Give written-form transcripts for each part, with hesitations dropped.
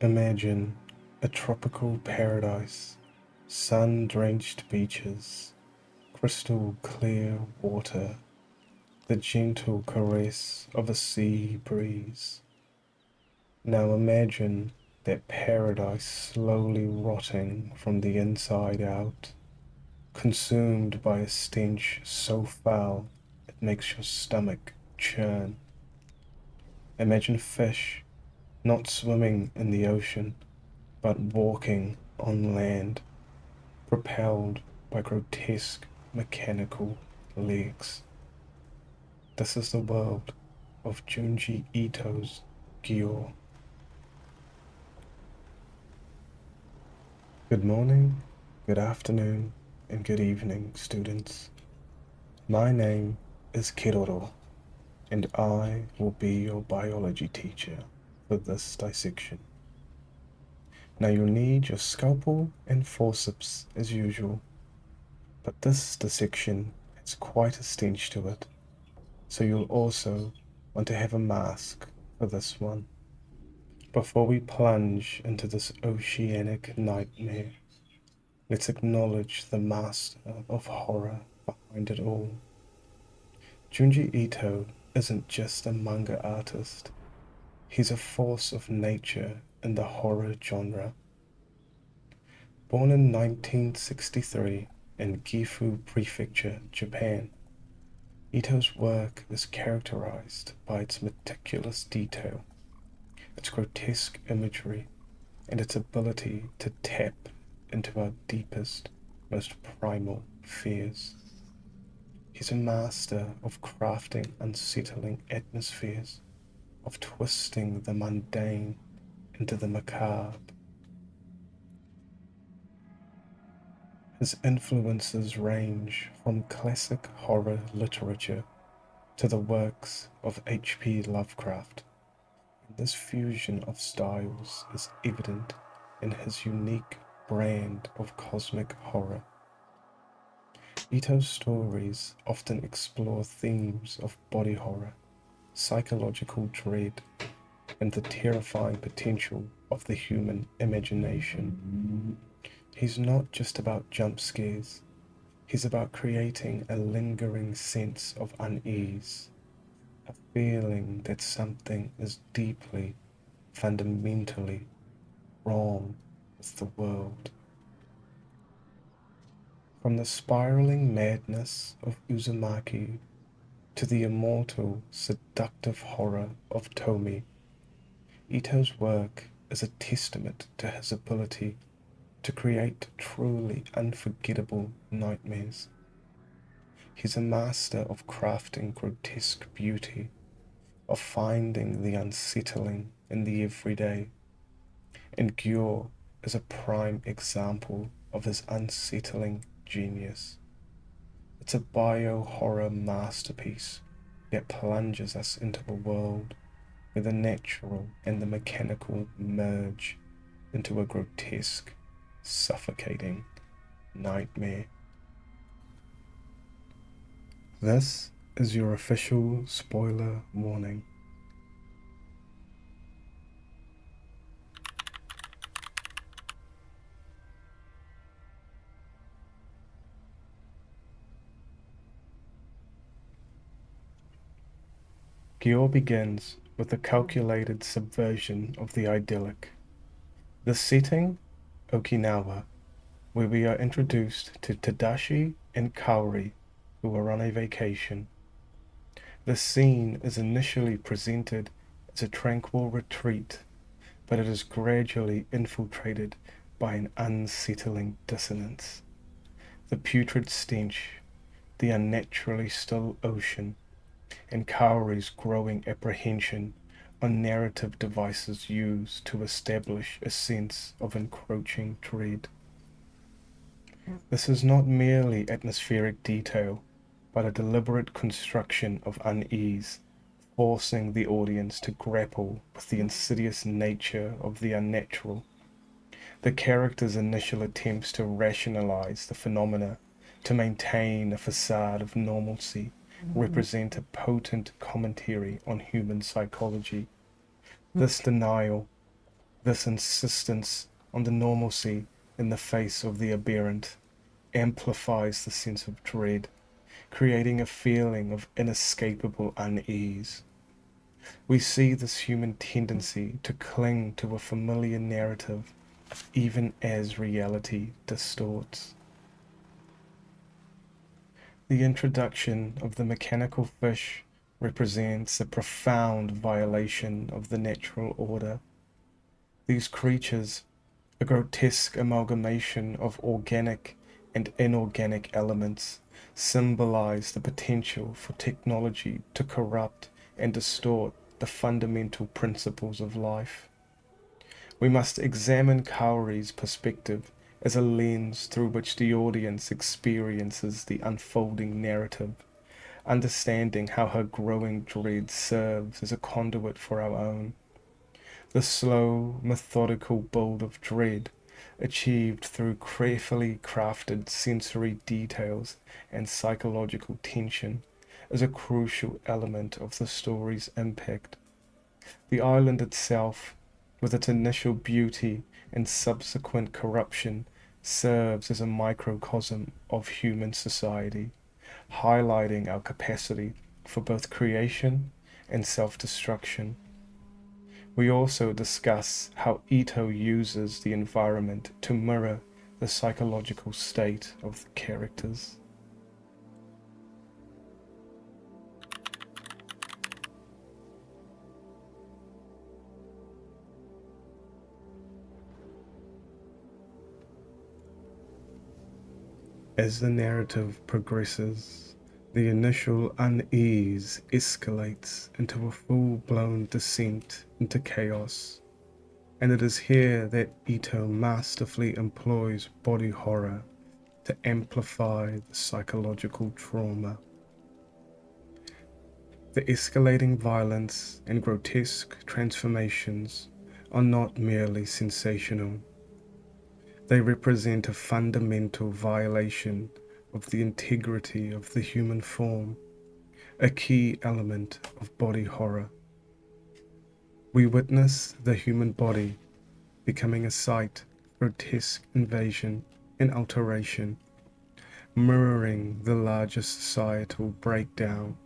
Imagine a tropical paradise, sun-drenched beaches, crystal clear water, the gentle caress of a sea breeze. Now imagine that paradise slowly rotting from the inside out, consumed by a stench so foul it makes your stomach churn. Imagine fish not swimming in the ocean, but walking on land, propelled by grotesque mechanical legs. This is the world of Junji Ito's GYO. Good morning, good afternoon, and good evening, students. My name is Kiroro, and I will be your biology teacher for this dissection. Now you'll need your scalpel and forceps as usual, but this dissection has quite a stench to it, so you'll also want to have a mask for this one. Before we plunge into this oceanic nightmare, let's acknowledge the master of horror behind it all. Junji Ito isn't just a manga artist, he's a force of nature in the horror genre. Born in 1963 in Gifu Prefecture, Japan, Ito's work is characterized by its meticulous detail, its grotesque imagery, and its ability to tap into our deepest, most primal fears. He's a master of crafting unsettling atmospheres, of twisting the mundane into the macabre. His influences range from classic horror literature to the works of H.P. Lovecraft. This fusion of styles is evident in his unique brand of cosmic horror. Ito's stories often explore themes of body horror, psychological dread, and the terrifying potential of the human imagination. He's not just about jump scares, he's about creating a lingering sense of unease, a feeling that something is deeply, fundamentally wrong with the world. From the spiraling madness of Uzumaki to the immortal, seductive horror of Tomi, Ito's work is a testament to his ability to create truly unforgettable nightmares. He's a master of crafting grotesque beauty, of finding the unsettling in the everyday, and GYO is a prime example of his unsettling genius. It's a bio-horror masterpiece that plunges us into a world where the natural and the mechanical merge into a grotesque, suffocating nightmare. This is your official spoiler warning. GYO begins with a calculated subversion of the idyllic. The setting, Okinawa, where we are introduced to Tadashi and Kaori, who are on a vacation. The scene is initially presented as a tranquil retreat, but it is gradually infiltrated by an unsettling dissonance. The putrid stench, the unnaturally still ocean, and Kaori's growing apprehension are narrative devices used to establish a sense of encroaching dread. This is not merely atmospheric detail, but a deliberate construction of unease, forcing the audience to grapple with the insidious nature of the unnatural. The character's initial attempts to rationalize the phenomena, to maintain a facade of normalcy, represent a potent commentary on human psychology. This denial, This insistence on the normalcy in the face of the aberrant amplifies the sense of dread, creating a feeling of inescapable unease. We see this human tendency to cling to a familiar narrative even as reality distorts. The introduction of the mechanical fish represents a profound violation of the natural order. These creatures, a grotesque amalgamation of organic and inorganic elements, symbolize the potential for technology to corrupt and distort the fundamental principles of life. We must examine Kaori's perspective as a lens through which the audience experiences the unfolding narrative, understanding how her growing dread serves as a conduit for our own. The slow, methodical build of dread, achieved through carefully crafted sensory details and psychological tension, is a crucial element of the story's impact. The island itself, with its initial beauty and subsequent corruption, serves as a microcosm of human society, highlighting our capacity for both creation and self-destruction. We also discuss how Ito uses the environment to mirror the psychological state of the characters. As the narrative progresses, the initial unease escalates into a full-blown descent into chaos, and it is here that Ito masterfully employs body horror to amplify the psychological trauma. The escalating violence and grotesque transformations are not merely sensational. They represent a fundamental violation of the integrity of the human form, a key element of body horror. We witness the human body becoming a site for grotesque invasion and alteration, mirroring the larger societal breakdown.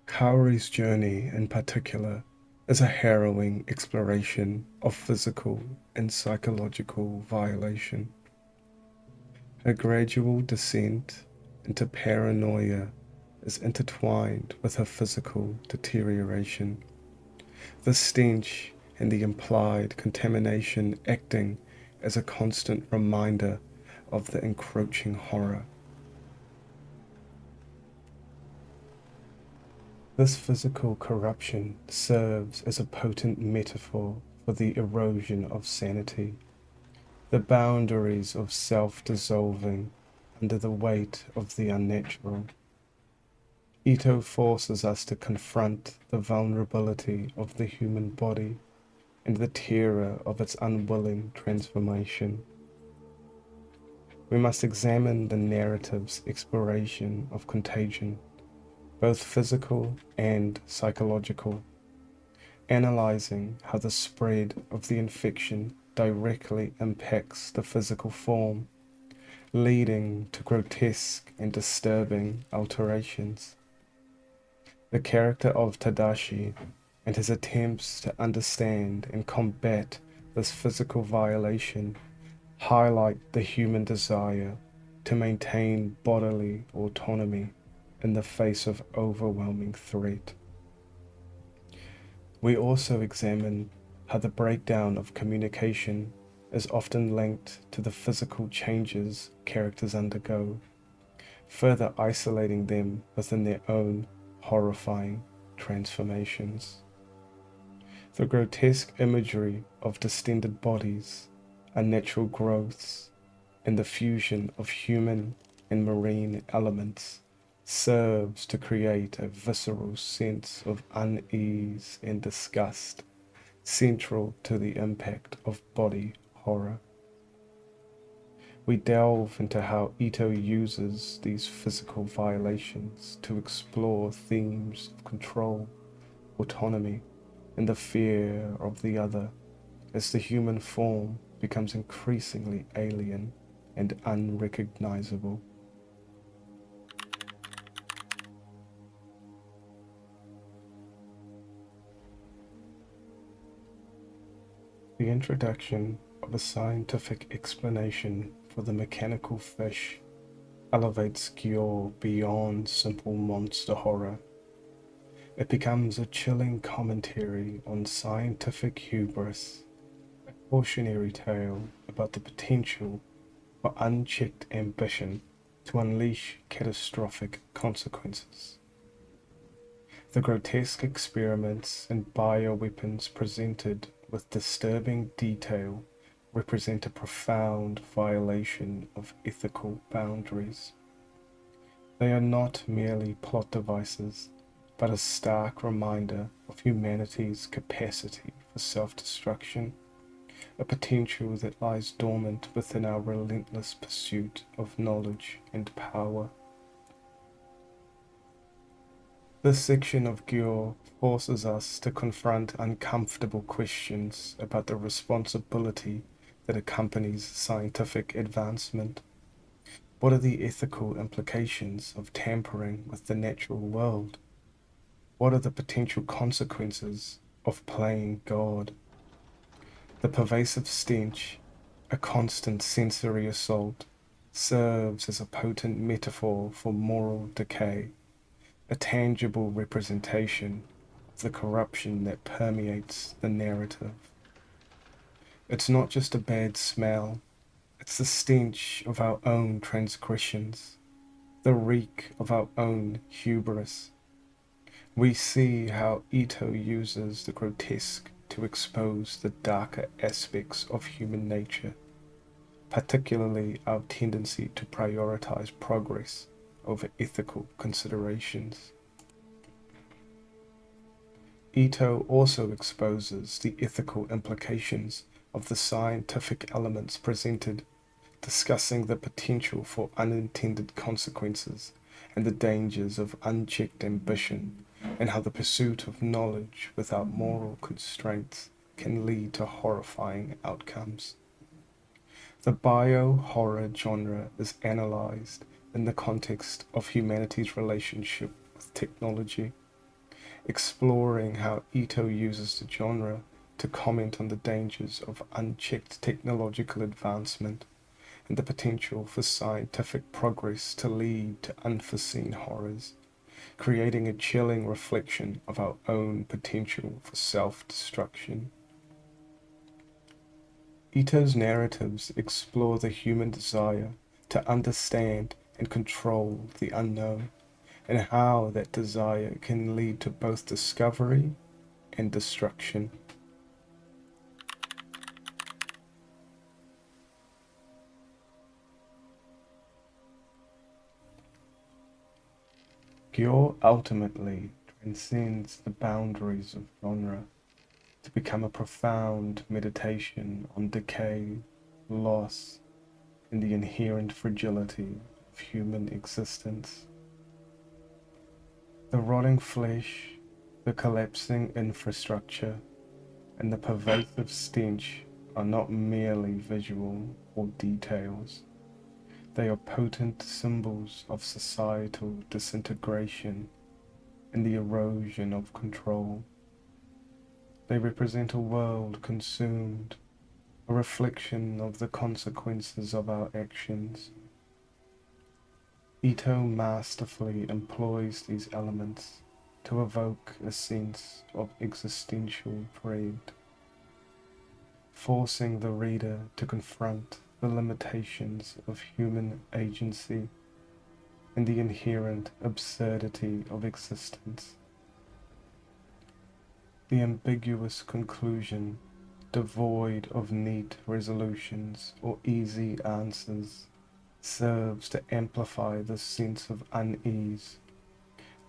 Kaori's journey, in particular, is a harrowing exploration of physical and psychological violation. Her gradual descent into paranoia is intertwined with her physical deterioration, the stench and the implied contamination acting as a constant reminder of the encroaching horror. This physical corruption serves as a potent metaphor for the erosion of sanity, the boundaries of self dissolving under the weight of the unnatural. Ito forces us to confront the vulnerability of the human body and the terror of its unwilling transformation. We must examine the narrative's exploration of contagion, both physical and psychological, analyzing how the spread of the infection directly impacts the physical form, leading to grotesque and disturbing alterations. The character of Tadashi and his attempts to understand and combat this physical violation highlight the human desire to maintain bodily autonomy in the face of overwhelming threat. We also examine how the breakdown of communication is often linked to the physical changes characters undergo, further isolating them within their own horrifying transformations. The grotesque imagery of distended bodies, unnatural growths, and the fusion of human and marine elements serves to create a visceral sense of unease and disgust, central to the impact of body horror. We delve into how Ito uses these physical violations to explore themes of control, autonomy, and the fear of the other as the human form becomes increasingly alien and unrecognizable. The introduction of a scientific explanation for the mechanical fish elevates GYO beyond simple monster horror. It becomes a chilling commentary on scientific hubris, a cautionary tale about the potential for unchecked ambition to unleash catastrophic consequences. The grotesque experiments and bioweapons presented with disturbing detail represent a profound violation of ethical boundaries. They are not merely plot devices, but a stark reminder of humanity's capacity for self-destruction, a potential that lies dormant within our relentless pursuit of knowledge and power. This section of GYO forces us to confront uncomfortable questions about the responsibility that accompanies scientific advancement. What are the ethical implications of tampering with the natural world? What are the potential consequences of playing God? The pervasive stench, a constant sensory assault, serves as a potent metaphor for moral decay, a tangible representation of the corruption that permeates the narrative. It's not just a bad smell, it's the stench of our own transgressions, the reek of our own hubris. We see how Ito uses the grotesque to expose the darker aspects of human nature, particularly our tendency to prioritize progress over ethical considerations. Ito also exposes the ethical implications of the scientific elements presented, discussing the potential for unintended consequences and the dangers of unchecked ambition, and how the pursuit of knowledge without moral constraints can lead to horrifying outcomes. The bio-horror genre is analyzed in the context of humanity's relationship with technology, exploring how Ito uses the genre to comment on the dangers of unchecked technological advancement and the potential for scientific progress to lead to unforeseen horrors, creating a chilling reflection of our own potential for self-destruction. Ito's narratives explore the human desire to understand and control the unknown, and how that desire can lead to both discovery and destruction. GYO ultimately transcends the boundaries of genre to become a profound meditation on decay, loss, and the inherent fragility of human existence. The rotting flesh, the collapsing infrastructure, and the pervasive stench are not merely visual or details. They are potent symbols of societal disintegration and the erosion of control. They represent a world consumed, a reflection of the consequences of our actions. Ito masterfully employs these elements to evoke a sense of existential dread, forcing the reader to confront the limitations of human agency and the inherent absurdity of existence. The ambiguous conclusion, devoid of neat resolutions or easy answers, serves to amplify the sense of unease,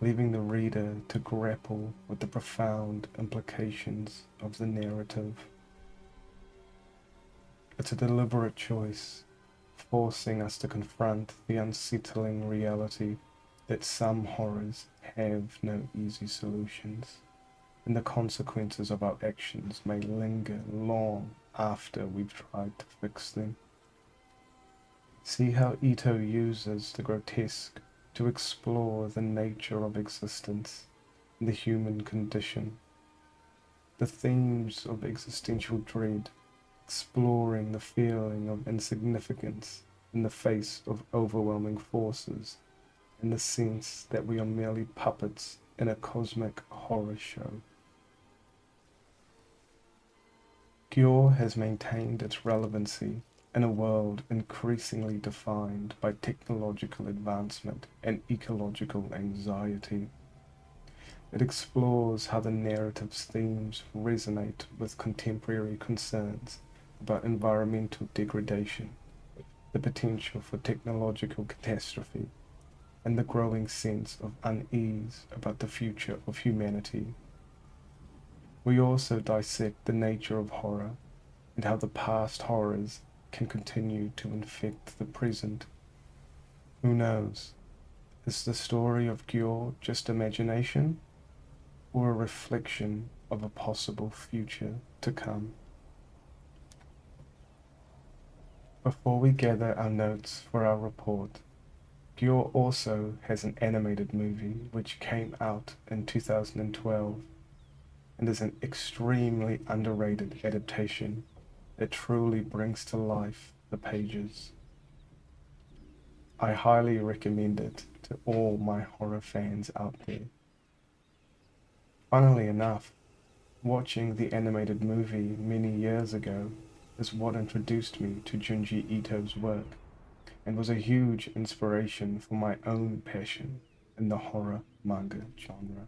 leaving the reader to grapple with the profound implications of the narrative. It's a deliberate choice, forcing us to confront the unsettling reality that some horrors have no easy solutions, and the consequences of our actions may linger long after we've tried to fix them. See how Ito uses the grotesque to explore the nature of existence and the human condition, the themes of existential dread, exploring the feeling of insignificance in the face of overwhelming forces, and the sense that we are merely puppets in a cosmic horror show. GYO has maintained its relevancy in a world increasingly defined by technological advancement and ecological anxiety. It explores how the narrative's themes resonate with contemporary concerns about environmental degradation, the potential for technological catastrophe, and the growing sense of unease about the future of humanity. We also dissect the nature of horror and how the past horrors can continue to infect the present. Who knows? Is the story of GYO just imagination, or a reflection of a possible future to come? Before we gather our notes for our report, GYO also has an animated movie which came out in 2012 and is an extremely underrated adaptation that truly brings to life the pages. I highly recommend it to all my horror fans out there. Funnily enough, watching the animated movie many years ago is what introduced me to Junji Ito's work and was a huge inspiration for my own passion in the horror manga genre.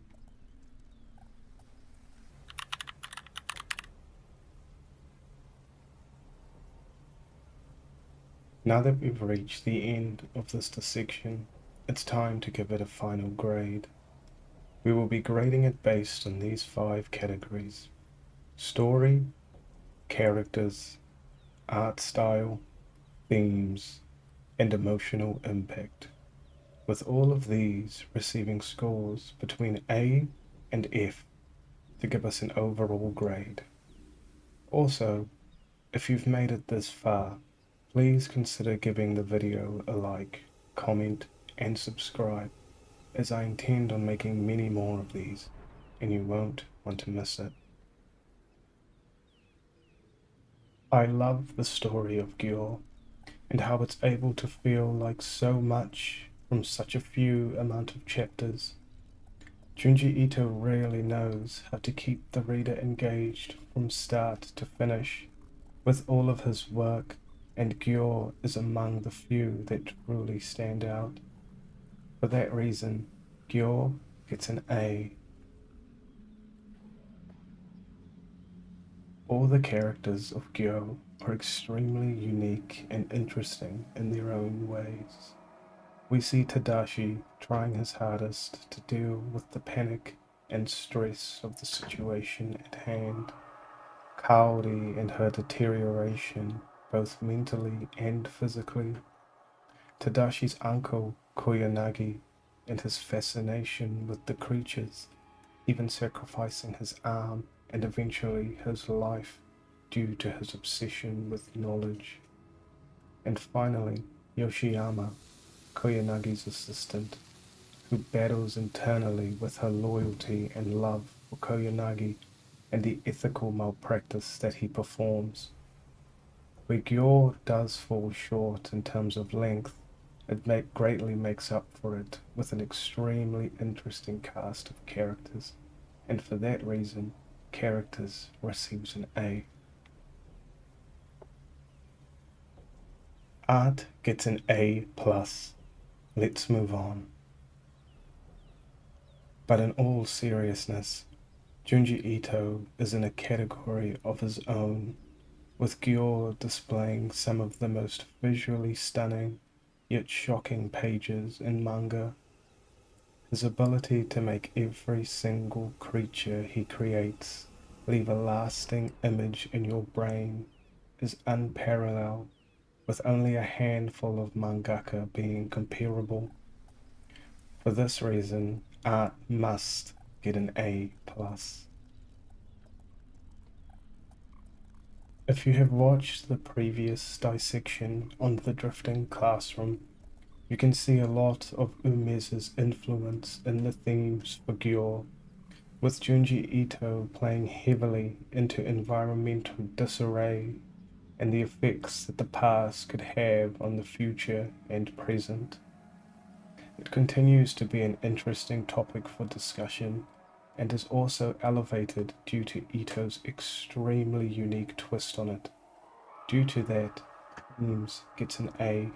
Now that we've reached the end of this dissection, it's time to give it a final grade. We will be grading it based on these 5 categories: story, characters, art style, themes, and emotional impact, with all of these receiving scores between A and F to give us an overall grade. Also, if you've made it this far, please consider giving the video a like, comment, and subscribe, as I intend on making many more of these, and you won't want to miss it. I love the story of GYO and how it's able to feel like so much from such a few amount of chapters. Junji Ito really knows how to keep the reader engaged from start to finish with all of his work, and GYO is among the few that truly stand out. For that reason, GYO gets an A. All the characters of GYO are extremely unique and interesting in their own ways. We see Tadashi trying his hardest to deal with the panic and stress of the situation at hand, Kaori and her deterioration both mentally and physically, Tadashi's uncle Koyanagi and his fascination with the creatures, even sacrificing his arm and eventually his life due to his obsession with knowledge. And finally, Yoshiyama, Koyanagi's assistant, who battles internally with her loyalty and love for Koyanagi and the ethical malpractice that he performs. Where GYO does fall short in terms of length, it greatly makes up for it with an extremely interesting cast of characters, and for that reason, characters receives an A. Art gets an A+. Let's move on. But in all seriousness, Junji Ito is in a category of his own, with GYO displaying some of the most visually stunning yet shocking pages in manga. His ability to make every single creature he creates leave a lasting image in your brain is unparalleled, with only a handful of mangaka being comparable. For this reason, art must get an A+. If you have watched the previous dissection on the drifting classroom, you can see a lot of Umeza's influence in the themes for GYO, with Junji Ito playing heavily into environmental disarray and the effects that the past could have on the future and present. It continues to be an interesting topic for discussion and is also elevated due to Ito's extremely unique twist on it. Due to that, Themes gets an A.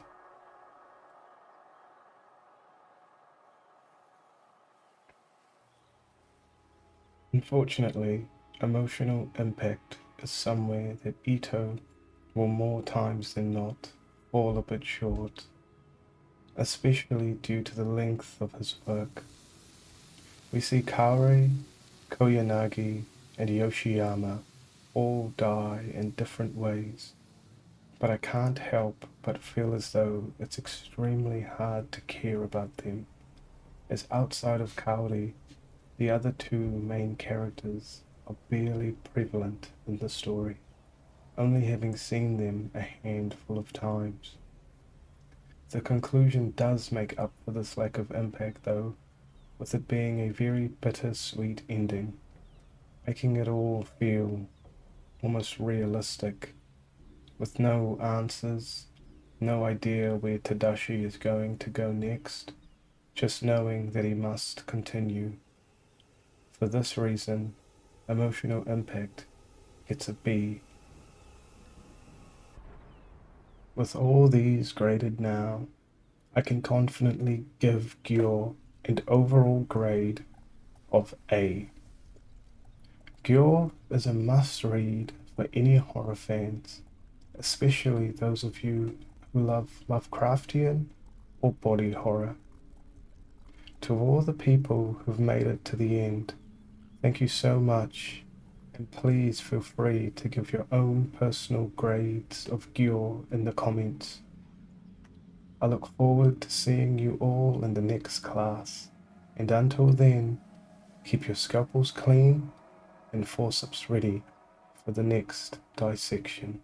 Unfortunately, emotional impact is somewhere that Ito will more times than not fall a bit short, especially due to the length of his work. We see Kaori, Koyanagi, and Yoshiyama all die in different ways, but I can't help but feel as though it's extremely hard to care about them, as outside of Kaori, the other two main characters are barely prevalent in the story, only having seen them a handful of times. The conclusion does make up for this lack of impact though, with it being a very bittersweet ending, making it all feel almost realistic, with no answers, no idea where Tadashi is going to go next, just knowing that he must continue. For this reason, emotional impact gets a B. With all these graded now, I can confidently give GYO an overall grade of A. GYO is a must-read for any horror fans, especially those of you who love Lovecraftian or body horror. To all the people who've made it to the end, thank you so much, and please feel free to give your own personal grades of GYO in the comments. I look forward to seeing you all in the next class, and until then, keep your scalpels clean and forceps ready for the next dissection.